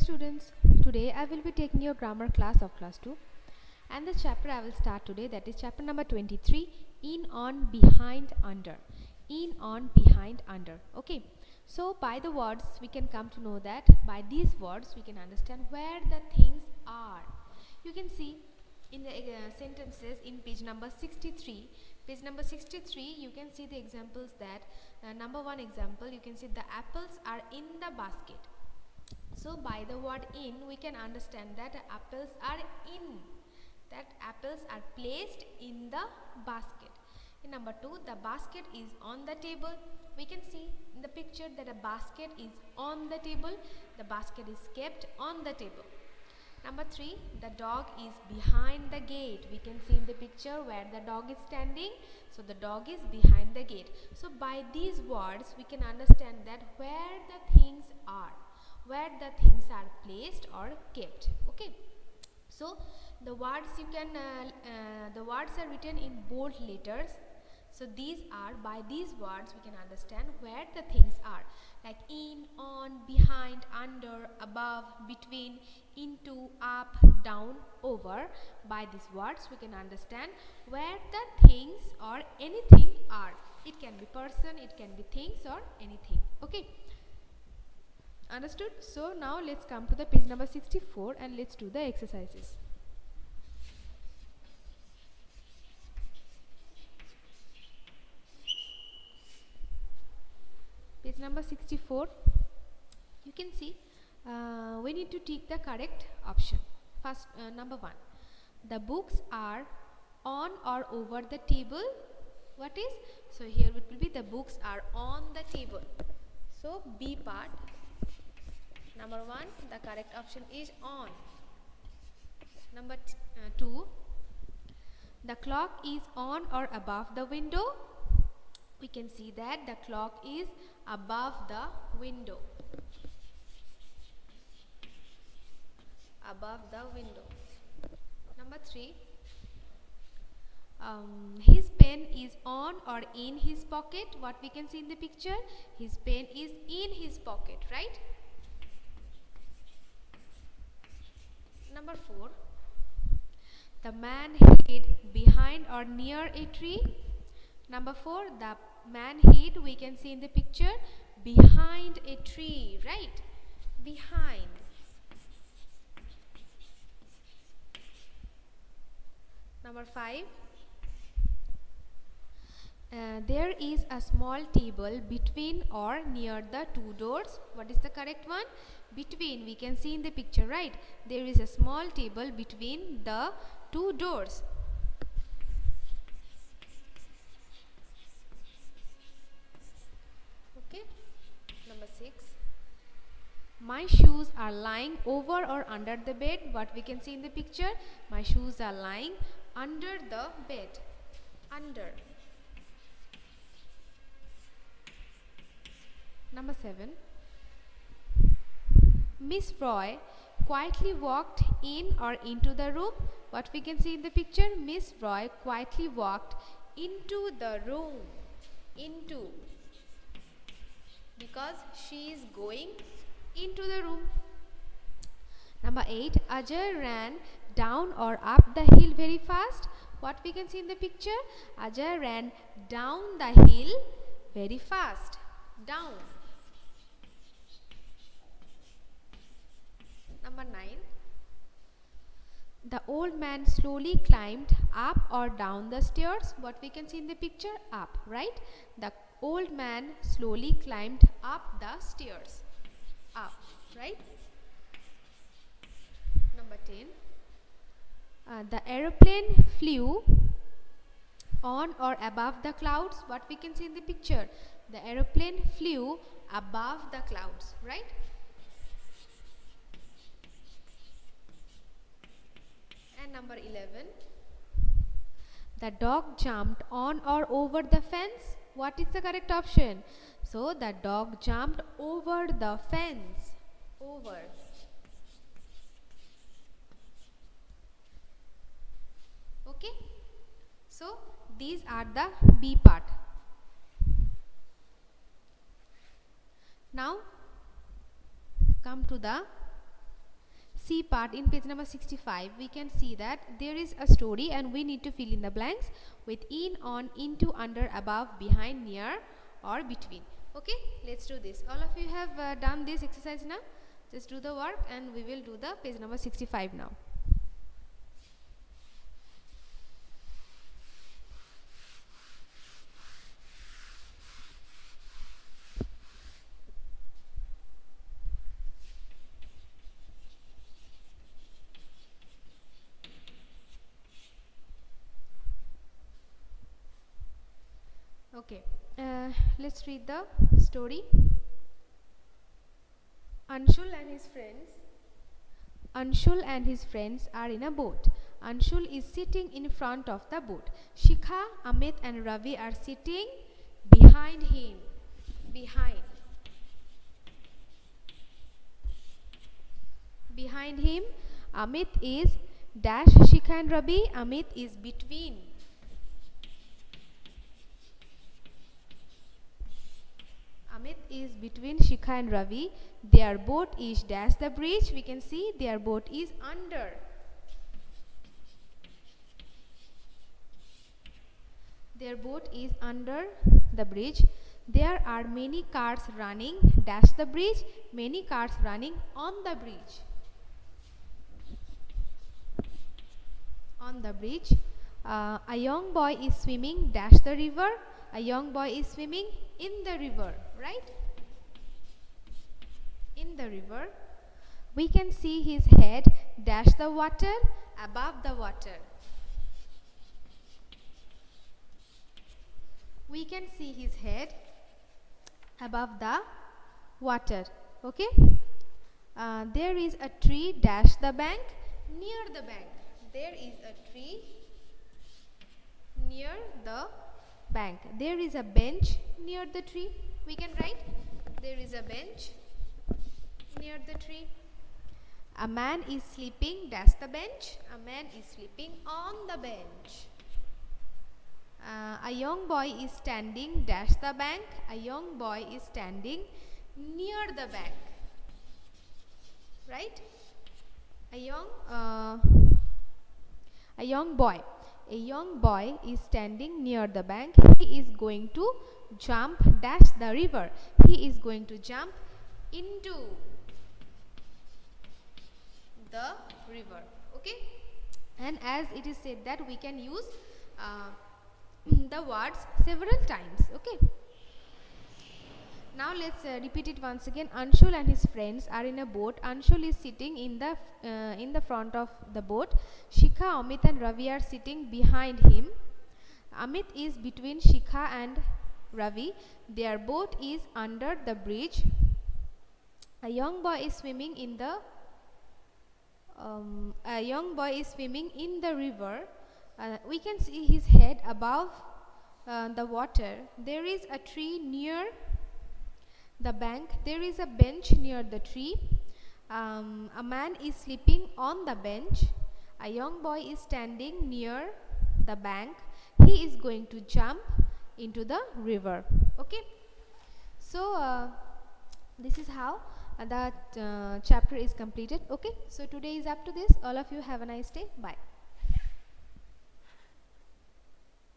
students, today I will be taking your grammar class of class 2, and the chapter I will start today, that is chapter number 23, in, on, behind, under. In, on, behind, under. Okay, so by the words we can come to know that by these words we can understand where the things are. You can see in the sentences in page number 63. Page number 63, you can see the examples that number one example, you can see the apples are in the basket. So by the word in, we can understand that apples are in, that apples are placed in the basket. In number 2, the basket is on the table. We can see in the picture that a basket is on the table. The basket is kept on the table. Number 3, the dog is behind the gate. We can see in the picture where the dog is standing. So the dog is behind the gate. So by these words, we can understand that where the things are, where the things are placed or kept. Okay, so the words you can the words are written in bold letters. So these are, by these words we can understand where the things are, like in, on, behind, under, above, between, into, up, down, over. By these words we can understand where the things or anything are. It can be person, it can be things or anything. Okay, understood? So now let's come to the page number 64 and let's do the exercises. Page number 64, you can see we need to take the correct option. First, number 1, the books are on or over the table. What is? So here it will be the books are on the table. So B part, number 1, the correct option is on. Number 2, the clock is on or above the window. We can see that the clock is above the window. Above the window. Number 3, his pen is on or in his pocket. What we can see in the picture? His pen is in his pocket, right? Number 4, the man hid behind or near a tree. Number 4, the man hid, we can see in the picture, behind a tree, right? Behind. Number 5, there is a small table between or near the two doors. What is the correct one? Between, we can see in the picture, right? There is a small table between the two doors. Okay. Number 6, my shoes are lying over or under the bed. What we can see in the picture? My shoes are lying under the bed. Under. Number 7, Miss Roy quietly walked in or into the room. What we can see in the picture? Miss Roy quietly walked into the room. Into, because she is going into the room. Number 8, Ajay ran down or up the hill very fast. What we can see in the picture? Ajay ran down the hill very fast. Down. Number 9, the old man slowly climbed up or down the stairs. What we can see in the picture? Up, right? The old man slowly climbed up the stairs. Up, right? Number 10, the aeroplane flew on or above the clouds. What we can see in the picture? The aeroplane flew above the clouds, right? And number 11, the dog jumped on or over the fence. What is the correct option? So the dog jumped over the fence. Over. Okay, so these are the B part. Now come to the C part in page number 65, we can see that there is a story and we need to fill in the blanks with in, on, into, under, above, behind, near or between. Okay, let's do this. All of you have done this exercise now. Just do the work and we will do the page number 65 now. Okay, let's read the story. Anshul and his friends are in a boat. Anshul is sitting in front of the boat. Shikha, Amit and Ravi are sitting behind him. Behind him, Amit is dash Shikha and Ravi. Amit is between. Amit is between Shikha and Ravi. Their boat is dash the bridge. We can see their boat is under. Their boat is under the bridge. There are many cars running dash the bridge. Many cars running on the bridge. On the bridge, a young boy is swimming dash the river. A young boy is swimming in the river, right? In the river. We can see his head dash the water, above the water. We can see his head above the water. Okay. There is a tree dash the bank, near the bank. There is a tree near the bank. There is a bench near the tree. We can write there is a bench near the tree. A man is sleeping dash the bench. A man is sleeping on the bench. A young boy is standing dash the bank. A young boy is standing near the bank. Right? A young boy is standing near the bank. He is going to jump dash the river. He is going to jump into the river. Okay, and as it is said that we can use the words several times. Okay, now let's repeat it once again. Anshul and his friends are in a boat. Anshul is sitting in the front of the boat. Shikha, Amit and Ravi are sitting behind him. Amit is between Shikha and Ravi. Their boat is under the bridge. A young boy is swimming in the river. We can see his head above the water. There is a tree near the bank. There is a bench near the tree. A man is sleeping on the bench. A young boy is standing near the bank. He is going to jump into the river. Okay, so this is how that chapter is completed. Okay, so today is up to this. All of you have a nice day. Bye.